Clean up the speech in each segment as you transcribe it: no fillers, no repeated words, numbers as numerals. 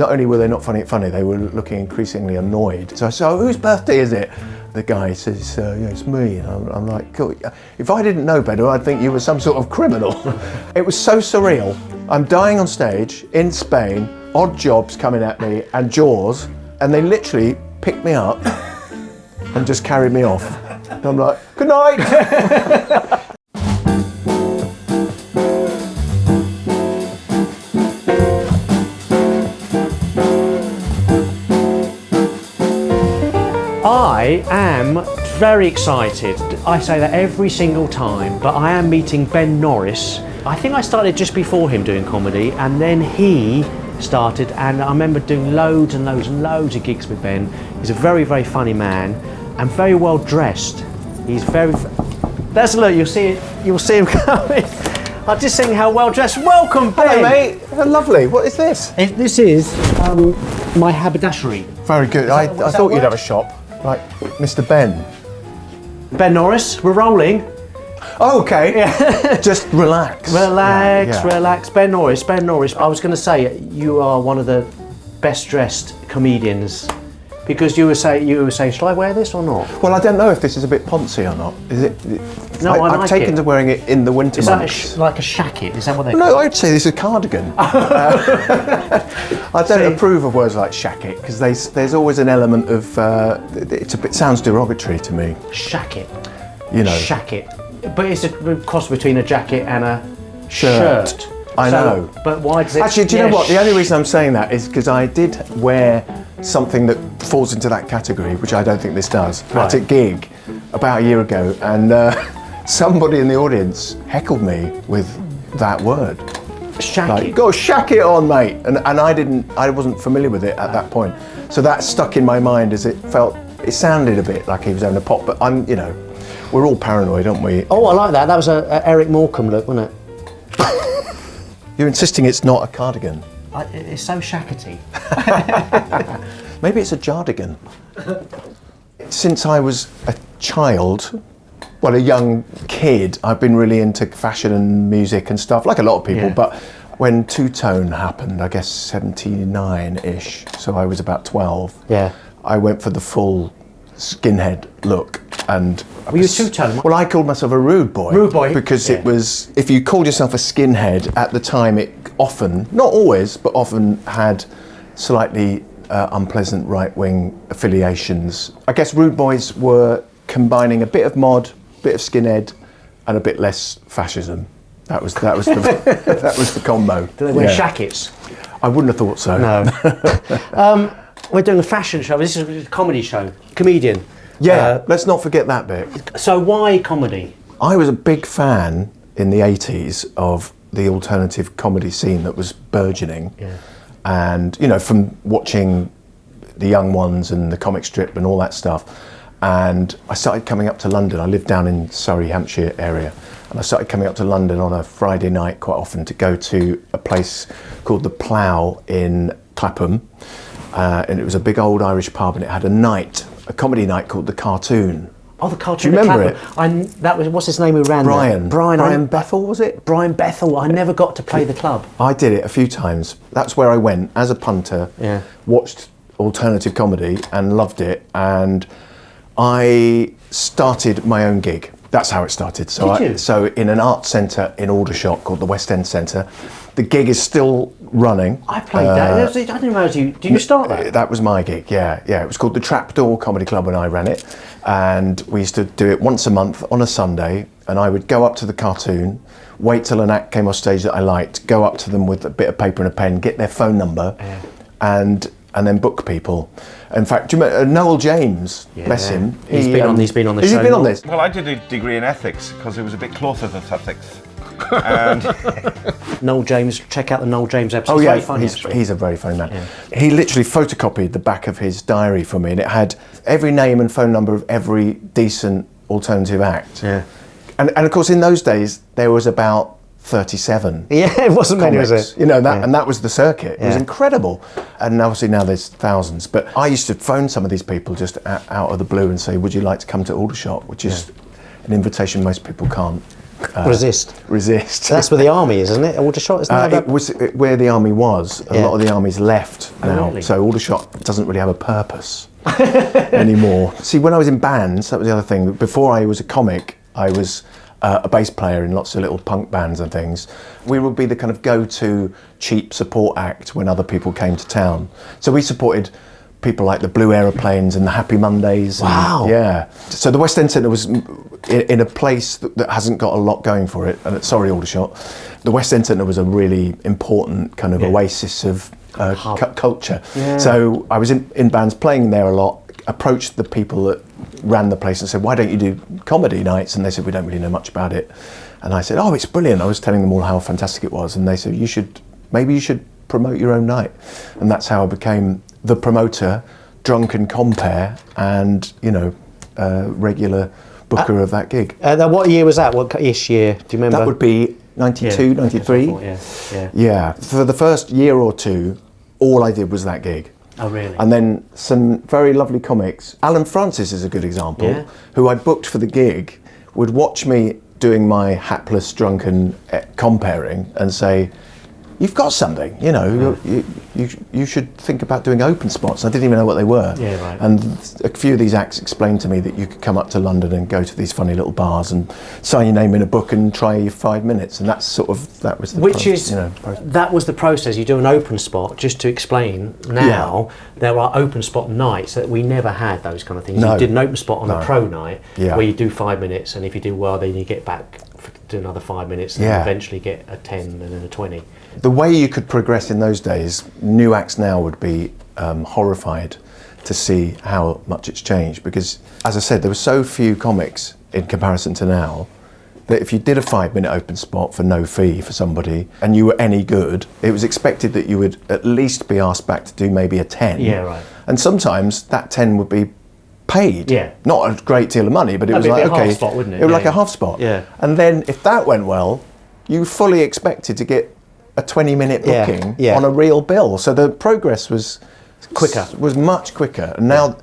not only were they not finding it funny, they were looking increasingly annoyed. So I said, whose birthday is it? The guy says, yeah, it's me. And I'm like, cool. If I didn't know better, I'd think you were some sort of criminal. It was so surreal. I'm dying on stage in Spain, odd jobs coming at me, and Jaws, and they literally picked me up and just carried me off. And I'm like, good night. I am very excited. I say that every single time, but I am meeting Ben Norris. I think I started just before him doing comedy, and then he started, and I remember doing loads and loads and loads of gigs with Ben. He's a very, very funny man and very well dressed. He's very. That's look. You'll see it. You'll see him coming. I'm just saying how well dressed. Welcome, Ben. Hello, mate. Lovely. What is this? This is my haberdashery. Very good. I thought you'd have a shop. Like Mr. Ben. Ben Norris, we're rolling. Oh, okay. Yeah. Just relax. Relax. Ben Norris. I was going to say you are one of the best dressed comedians because you were saying, shall I wear this or not? Well, I don't know if this is a bit poncy or not. Is it? No, I've taken to wearing it in the winter months. Is that like a shacket? Is that what they? No, I'd say this is a cardigan. I don't approve of words like shacket because there's always an element of sounds derogatory to me. Shacket. You know. Shacket. But it's a cross between a jacket and a shirt. I know. But why does it... Actually, do you know what? The only reason I'm saying that is because I did wear something that falls into that category, which I don't think this does, at a gig about a year ago, and somebody in the audience heckled me with that word. Shacket. Like, go shack it on, mate. And I wasn't familiar with it at that point. So that stuck in my mind as it sounded a bit like he was having a pop, but we're all paranoid, aren't we? Oh, I like that. That was a Eric Morecambe look, wasn't it? You're insisting it's not a cardigan. It's so shackety. Maybe it's a jardigan. Since I was a child, a young kid, I've been really into fashion and music and stuff, like a lot of people, but when two-tone happened, I guess 79-ish, so I was about 12, I went for the full skinhead look. And were you two-tone? Well, I called myself a rude boy. Rude boy? Because it was, if you called yourself a skinhead at the time, it often, not always, but often had slightly unpleasant right-wing affiliations. I guess rude boys were combining a bit of mod, bit of skinhead, and a bit less fascism. That was the combo. Do they wear shackets? I wouldn't have thought so. No. We're doing a fashion show. This is a comedy show. Comedian. Yeah, let's not forget that bit. So why comedy? I was a big fan in the 80s of the alternative comedy scene that was burgeoning. Yeah. And, from watching the Young Ones and the comic strip and all that stuff. And I started coming up to London. I lived down in Surrey, Hampshire area. And I started coming up to London on a Friday night quite often to go to a place called The Plough in Clapham. And it was a big old Irish pub, and it had a comedy night called The Cartoon. Oh, The Cartoon. Do you remember it? What's his name who ran Brian. that? Brian Bethel, was it? Brian Bethel. I never got to play the club. I did it a few times. That's where I went as a punter, watched alternative comedy and loved it. And I started my own gig. That's how it started. So in an art centre in Aldershot called the West End Centre. The gig is still running. I played that. I didn't realise did you start that? That was my gig, yeah. It was called the Trapdoor Comedy Club when I ran it. And we used to do it once a month on a Sunday. And I would go up to the Cartoon, wait till an act came off stage that I liked, go up to them with a bit of paper and a pen, get their phone number, and then book people. In fact, do you remember Noel James? Bless him. He's been on the show. Has he been on this? Well, I did a degree in ethics because it was a bit closer than ethics. And Noel James, check out the Noel James episode. Oh yeah, he's a very funny man. Yeah. He literally photocopied the back of his diary for me, and it had every name and phone number of every decent alternative act. Yeah. And of course, in those days, there was about 37. Yeah, it wasn't many, was it? And that was the circuit. It was incredible. And obviously now there's thousands. But I used to phone some of these people just out of the blue and say, would you like to come to Aldershot? Which is an invitation most people can't Resist. That's where the army is, isn't it? Aldershot, isn't it? It was where the army was. A lot of the army's left now, really? so Aldershot doesn't really have a purpose anymore. See, when I was in bands, that was the other thing. Before I was a comic, I was a bass player in lots of little punk bands and things. We would be the kind of go-to cheap support act when other people came to town. So we supported people like the Blue Aeroplanes and the Happy Mondays. Wow. Yeah. So the West End Centre was in a place that hasn't got a lot going for it. And sorry, Aldershot. The West End Centre was a really important kind of oasis of culture. Yeah. So I was in bands playing there a lot, approached the people that ran the place and said, why don't you do comedy nights? And they said, we don't really know much about it. And I said, oh, it's brilliant. I was telling them all how fantastic it was. And they said, maybe you should promote your own night. And that's how I became the promoter, drunken compere, and regular booker of that gig. What year was that? What-ish year? Do you remember? That would be 92, 93. Yeah. For the first year or two, all I did was that gig. Oh, really? And then some very lovely comics. Alan Francis is a good example, who I booked for the gig, would watch me doing my hapless, drunken comparing and say, you've got something, you should think about doing open spots. I didn't even know what they were. Yeah, right. And a few of these acts explained to me that you could come up to London and go to these funny little bars and sign your name in a book and try your 5 minutes. And that was the process. That was the process. You do an open spot, just to explain. Now there are open spot nights that we never had those kind of things. No. You did an open spot on a pro night where you do 5 minutes, and if you do well, then you get back to another 5 minutes and eventually get a 10 and then a 20. The way you could progress in those days, new acts now would be horrified to see how much it's changed, because, as I said, there were so few comics in comparison to now that if you did a 5-minute open spot for no fee for somebody and you were any good, it was expected that you would at least be asked back to do maybe a 10. Yeah, right. And sometimes that 10 would be paid. Yeah. Not a great deal of money, but it was like, okay, half spot, wouldn't it? It was like a half spot. Yeah. And then if that went well, you fully expected to get a 20-minute booking on a real bill. So the progress was quicker. Was much quicker. And now,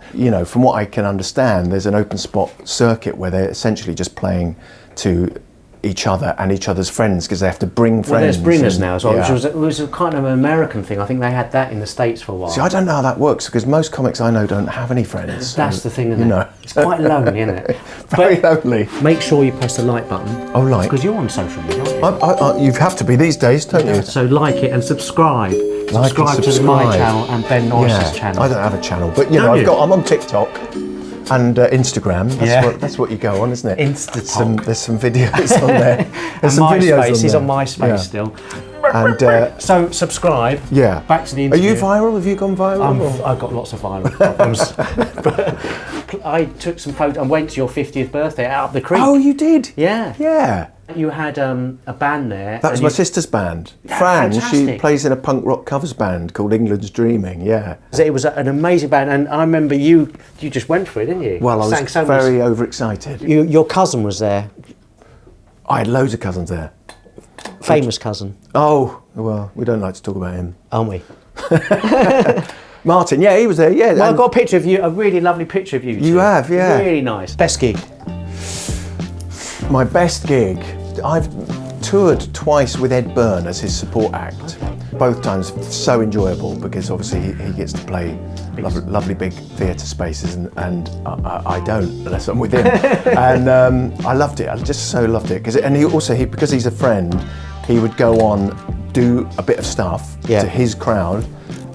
from what I can understand, there's an open spot circuit where they're essentially just playing to each other and each other's friends, because they have to bring friends. Well, there's bringers now as well, which was a kind of an American thing. I think they had that in the States for a while. See, I don't know how that works, because most comics I know don't have any friends. That's the thing, isn't it? It's quite lonely, isn't it? Very lonely. Make sure you press the like button. Oh, like? Because you're on social media, aren't you? You have to be these days, don't you? So like it and subscribe. Subscribe to my channel and Ben Norris's channel. I don't have a channel, but I'm on TikTok and Instagram. That's what you go on, isn't it? Instatok. There's some videos on there. There's some videos. He's on MySpace still. And so subscribe. Yeah. Back to the interview. Are you viral? Have you gone viral? I've got lots of viral problems. But I took some photos and went to your 50th birthday out of the creek. Oh, you did? Yeah. Yeah. You had a band there. That was my sister's band. Fran, fantastic. she plays in a punk rock covers band called England's Dreaming, It was an amazing band, and I remember you just went for it, didn't you? Well, I was very overexcited. Your cousin was there. I had loads of cousins there. Famous cousin. Oh, well, we don't like to talk about him. Aren't we? Martin, he was there, Well, I've got a picture of you, a really lovely picture of you. You have, yeah. Really nice. Best gig? My best gig? I've toured twice with Ed Byrne as his support act. Both times so enjoyable, because obviously he gets to play lovely big theatre spaces, and I don't, unless I'm with him. And I loved it. I just so loved it, because he's a friend, he would go on, do a bit of stuff to his crowd,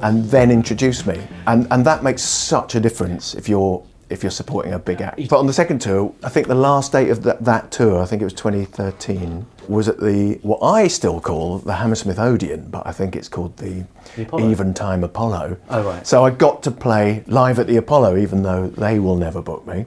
and then introduce me, and that makes such a difference if you're supporting a big act. But on the second tour, I think the last date of that tour, I think it was 2013, was at what I still call the Hammersmith Odeon, but I think it's called the Eventime Apollo. Oh, right. So I got to play live at the Apollo, even though they will never book me.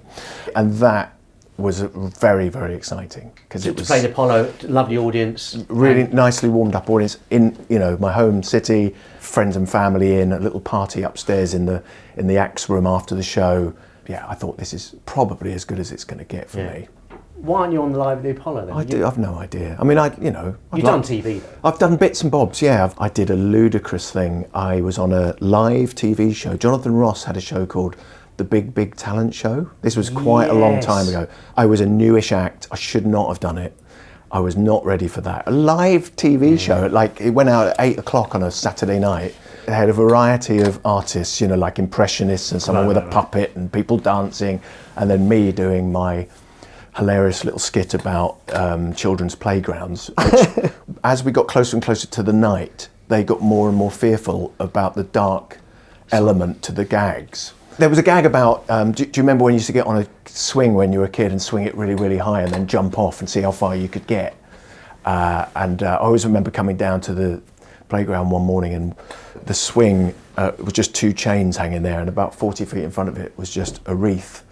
And that was very, very exciting, because it was... To play the Apollo, lovely audience. Really nicely warmed up audience in, my home city, friends and family in, a little party upstairs in the acts room after the show. Yeah, I thought this is probably as good as it's going to get for me. Why aren't you on the Live at the Apollo then? I've no idea. I mean, I've done TV though. I've done bits and bobs, yeah. I did a ludicrous thing. I was on a live TV show. Jonathan Ross had a show called The Big Big Talent Show. This was quite a long time ago. I was a newish act. I should not have done it. I was not ready for that. A live TV show, like it went out at 8 o'clock on a Saturday night. It had a variety of artists, you know, like impressionists and someone with a puppet and people dancing, and then me doing my hilarious little skit about children's playgrounds, which as we got closer and closer to the night, they got more and more fearful about the dark element to the gags. There was a gag about, do you remember when you used to get on a swing when you were a kid and swing it really, really high and then jump off and see how far you could get? I always remember coming down to the playground one morning and the swing was just 2 chains hanging there, and about 40 feet in front of it was just a wreath.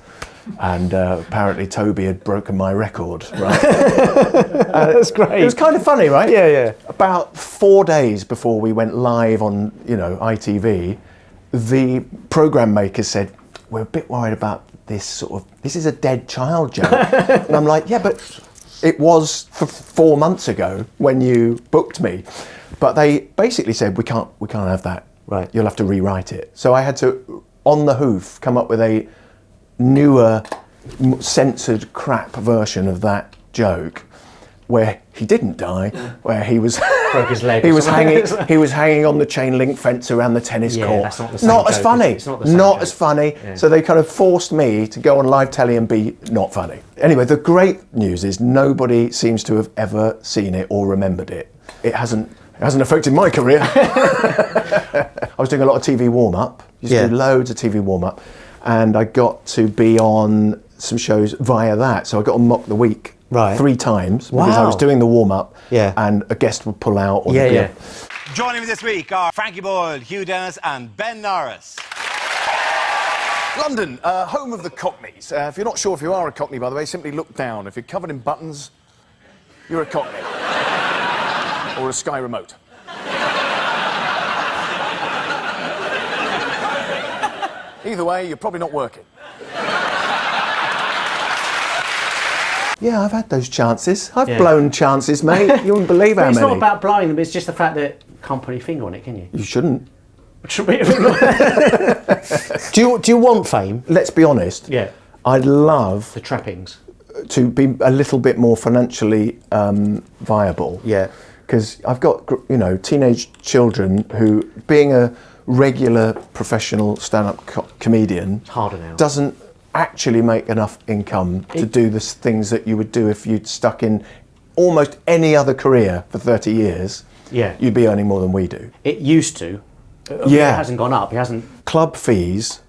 And apparently Toby had broken my record, right? That's great. It was kind of funny, right? Yeah, yeah. About 4 days before we went live on, you know, ITV, the programme makers said, we're a bit worried about this this is a dead child joke. And I'm like, yeah, but it was 4 months ago when you booked me. But they basically said, we can't have that. Right. You'll have to rewrite it. So I had to, on the hoof, come up with a newer, censored crap version of that joke, where he didn't die, where he was broke his leg. he was hanging on the chain link fence around the tennis court. That's not the same not as joke, funny. it's not the same not joke. as funny. Yeah. So they kind of forced me to go on live telly and be not funny. Anyway, the great news is nobody seems to have ever seen it or remembered it. It hasn't affected my career. I was doing a lot of TV warm-up. Used to do loads of TV warm-up. And I got to be on some shows via that. So I got on Mock the Week 3 times because I was doing the warm-up and a guest would pull out. Or Joining me this week are Frankie Boyle, Hugh Dennis and Ben Norris. London, home of the Cockneys. If you're not sure if you are a Cockney, by the way, simply look down. If you're covered in buttons, you're a Cockney. Or a Sky Remote. Either way, you're probably not working. Yeah, I've had those chances. I've blown chances, mate. You wouldn't believe how But it's many. not about blowing them, it's just the fact that can't put your finger on it, can you? You shouldn't. Do you want fame? Let's be honest. Yeah. I'd love The trappings. to be a little bit more financially viable. Yeah. Because I've got, you know, teenage children who, being a regular professional stand-up comedian, It's harder now. doesn't actually make enough income to do the things that you would do if you'd stuck in almost any other career for 30 years. Yeah. You'd be earning more than we do. It used to. Yeah. It hasn't gone up. It hasn't. Club fees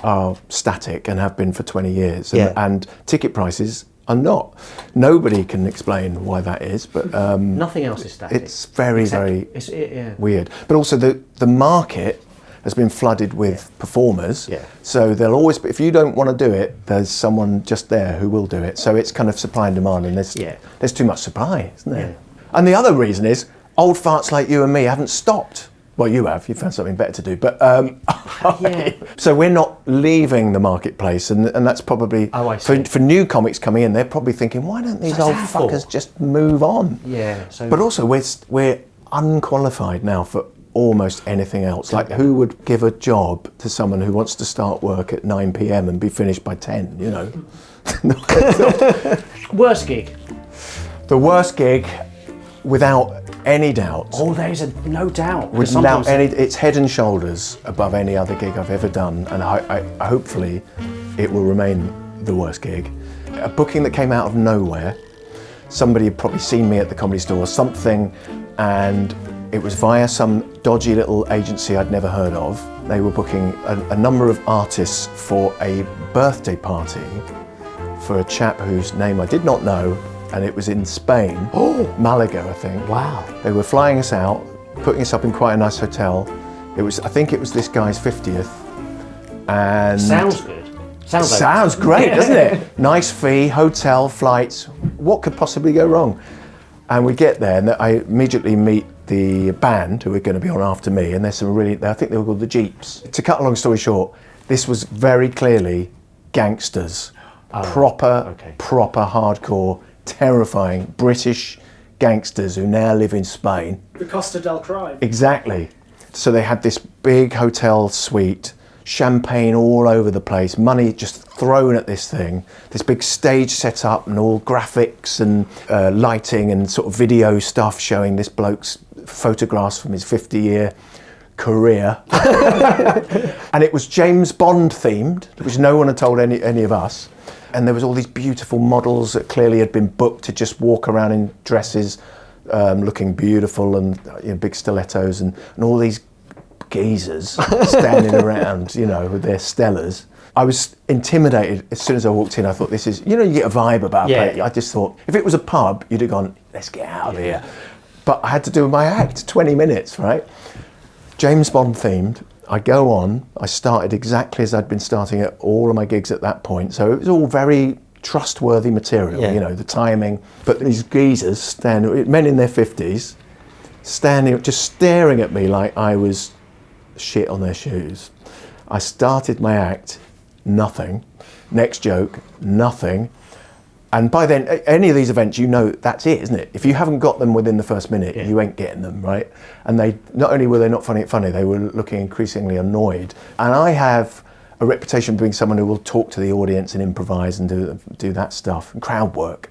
are static and have been for 20 years, and ticket prices are not. Nobody can explain why that is, but Nothing else is static. it's very It's weird. But also the market has been flooded with performers, Yeah. so there'll always be, if you don't want to do it, there's someone just there who will do it. So it's kind of supply and demand, and there's too much supply, isn't there? Yeah. And the other reason is old farts like you and me haven't stopped. Well, you have. You found something better to do, but so we're not leaving the marketplace, and that's probably for new comics coming in. They're probably thinking, why don't these old fuckers just move on? Yeah. So. But also, we're unqualified now for almost anything else. Like, who would give a job to someone who wants to start work at 9 p.m. and be finished by 10? You know. Worst gig. The worst gig, without any doubt. Oh, there's no doubt. Without any, it's head and shoulders above any other gig I've ever done, and I hopefully it will remain the worst gig. A booking that came out of nowhere. Somebody had probably seen me at the Comedy Store or something, and it was via some dodgy little agency I'd never heard of. They were booking a number of artists for a birthday party for a chap whose name I did not know, and it was in Spain, Malaga, I think. Wow. They were flying us out, putting us up in quite a nice hotel. I think it was this guy's 50th. And Sounds good. Sounds great, doesn't it? Nice fee, hotel, flights. What could possibly go wrong? And we get there, and I immediately meet the band who are going to be on after me, and there's some I think they were called the Jeeps. To cut a long story short, this was very clearly gangsters. Proper hardcore, terrifying British gangsters who now live in Spain. The Costa del Crime. Exactly. So they had this big hotel suite, champagne all over the place, money just thrown at this thing, this big stage set up and all graphics and lighting and sort of video stuff showing this bloke's photographs from his 50-year career. And it was James Bond themed, which no one had told any of us. And there was all these beautiful models that clearly had been booked to just walk around in dresses, looking beautiful, and big stilettos, and all these geezers standing around, with their Stellas. I was intimidated as soon as I walked in. I thought, this is, you get a vibe about it. I just thought, if it was a pub, you'd have gone, let's get out of here. But I had to do my act, 20 minutes, right? James Bond themed. I go on, I started exactly as I'd been starting at all of my gigs at that point. So it was all very trustworthy material, the timing. But these geezers, men in their 50s, standing, just staring at me like I was shit on their shoes. I started my act, nothing. Next joke, nothing. And by then, any of these events, that's it, isn't it? If you haven't got them within the first minute, you ain't getting them, right? And they, not only were they not finding it funny, they were looking increasingly annoyed. And I have a reputation of being someone who will talk to the audience and improvise and do that stuff, and crowd work.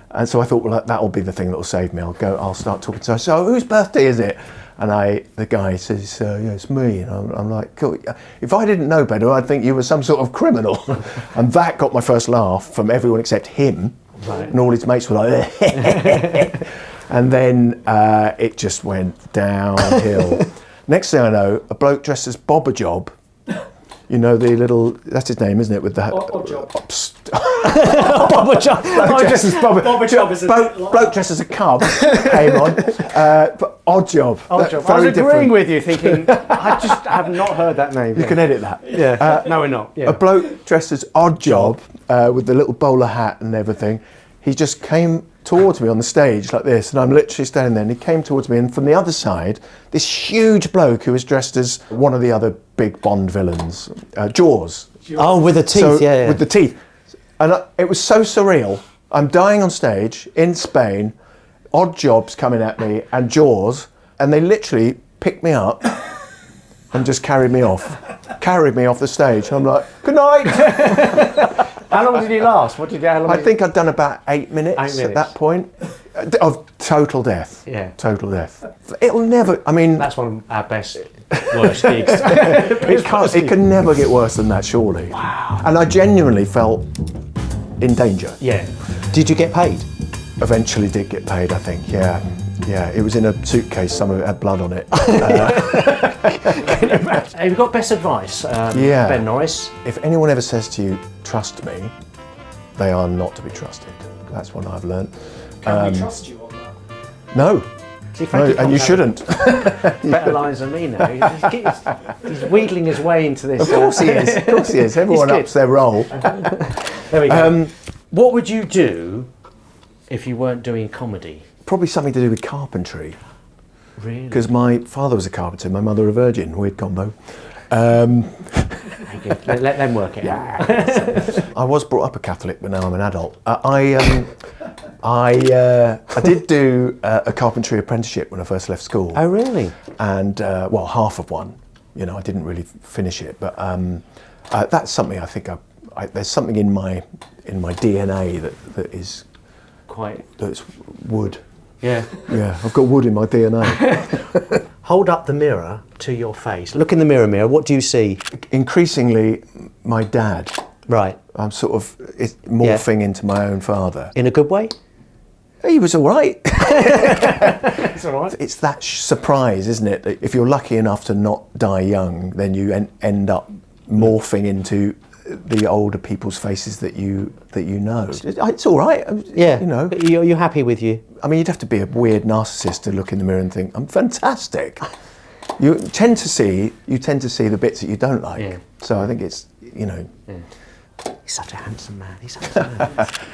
And so I thought, well, that'll be the thing that will save me. I'll start talking to her. So whose birthday is it? And the guy says, it's me. And I'm like, cool. If I didn't know better, I'd think you were some sort of criminal. And that got my first laugh from everyone except him. Right. And all his mates were like, and then it just went downhill. Next thing I know, a bloke dressed as Bob a Job. The little, that's his name, isn't it? With the Odd Job. Bob a Job. Bob a Job is bloke dressed as a cub came on. But Odd Job. Odd Job. I was agreeing with you, thinking, I just have not heard that name. You can edit that. Yeah. No, we're not. Yeah. A bloke dressed as Odd Job with the little bowler hat and everything. He just came towards me on the stage like this, and I'm literally standing there, and he came towards me, and from the other side, this huge bloke who was dressed as one of the other big Bond villains, Jaws. Oh, with the teeth, with the teeth. And it was so surreal. I'm dying on stage in Spain, Odd Job's coming at me, and Jaws, and they literally picked me up and just carried me off the stage. I'm like, good night. How long did you last? I think I'd done about 8 minutes at that point of total death. Yeah. Total death. It'll never, that's one of our best, worst gigs. It can never get worse than that, surely. Wow. And I genuinely felt in danger. Yeah. Did you get paid? Eventually did get paid, I think, yeah. Yeah, it was in a suitcase, some of it had blood on it. Have you got best advice, Ben Norris? If anyone ever says to you, trust me, they are not to be trusted. That's what I've learned. Can we trust you on that? No. And you shouldn't. Better lines than me now. He's wheedling his way into this. Of course he is. Of course he is. Everyone ups their role. There we go. What would you do if you weren't doing comedy? Probably something to do with carpentry. Really? Because my father was a carpenter, my mother a virgin. Weird combo. Let them work it out. I was brought up a Catholic, but now I'm an adult. I did do a carpentry apprenticeship when I first left school. Oh, really? And half of one. I didn't really finish it, but that's something I think there's something in my DNA that is that's wood. Yeah. Yeah, I've got wood in my DNA. Hold up the mirror to your face. Look in the mirror. What do you see? Increasingly, my dad. Right. I'm sort of morphing into my own father. In a good way? He was all right. It's all right. It's that surprise, isn't it? That if you're lucky enough to not die young, then you end up morphing into the older people's faces that you know. It's all right. Yeah. You're happy with you? You'd have to be a weird narcissist to look in the mirror and think, I'm fantastic. You tend to see the bits that you don't like. Yeah. So I think it's, Yeah. He's such a handsome man.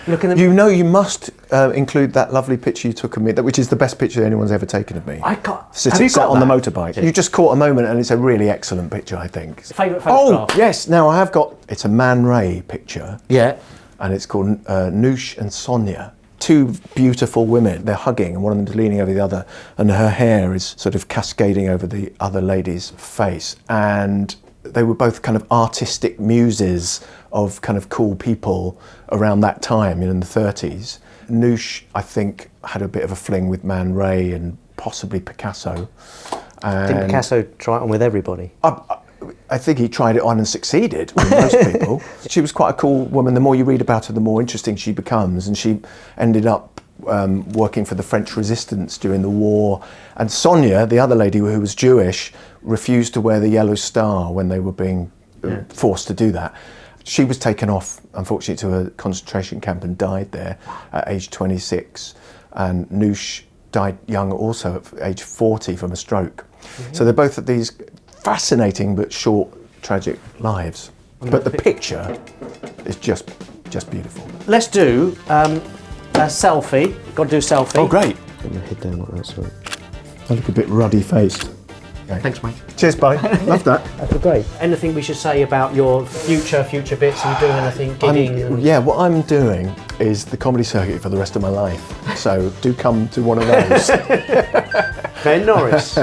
Look in the you must include that lovely picture you took of me, which is the best picture anyone's ever taken of me. Sat on the motorbike. Yeah. You just caught a moment, and it's a really excellent picture, I think. Favourite photograph? Oh, yes. Now I have got. It's a Man Ray picture. Yeah. And it's called Noosh and Sonia. Two beautiful women. They're hugging, and one of them's leaning over the other, and her hair is sort of cascading over the other lady's face. And they were both kind of artistic muses of kind of cool people around that time, in the 30s. Noosh, I think, had a bit of a fling with Man Ray and possibly Picasso. Didn't Picasso try it on with everybody? I think he tried it on and succeeded with most people. She was quite a cool woman. The more you read about her, the more interesting she becomes. And she ended up working for the French resistance during the war. And Sonia, the other lady who was Jewish, refused to wear the yellow star when they were being forced to do that. She was taken off, unfortunately, to a concentration camp and died there at age 26. And Noosh died young also at age 40 from a stroke. Mm-hmm. So they're both at these fascinating but short, tragic lives. But the picture is just beautiful. Let's do a selfie. Got to do a selfie. Oh, great. Put my head down like that, sorry. I look a bit ruddy-faced. Okay. Thanks, mate. Cheers, buddy. Love that. That's great. Anything we should say about your future bits? Are you doing anything, gigging? Yeah, what I'm doing is the comedy circuit for the rest of my life. So do come to one of those. Ben Norris.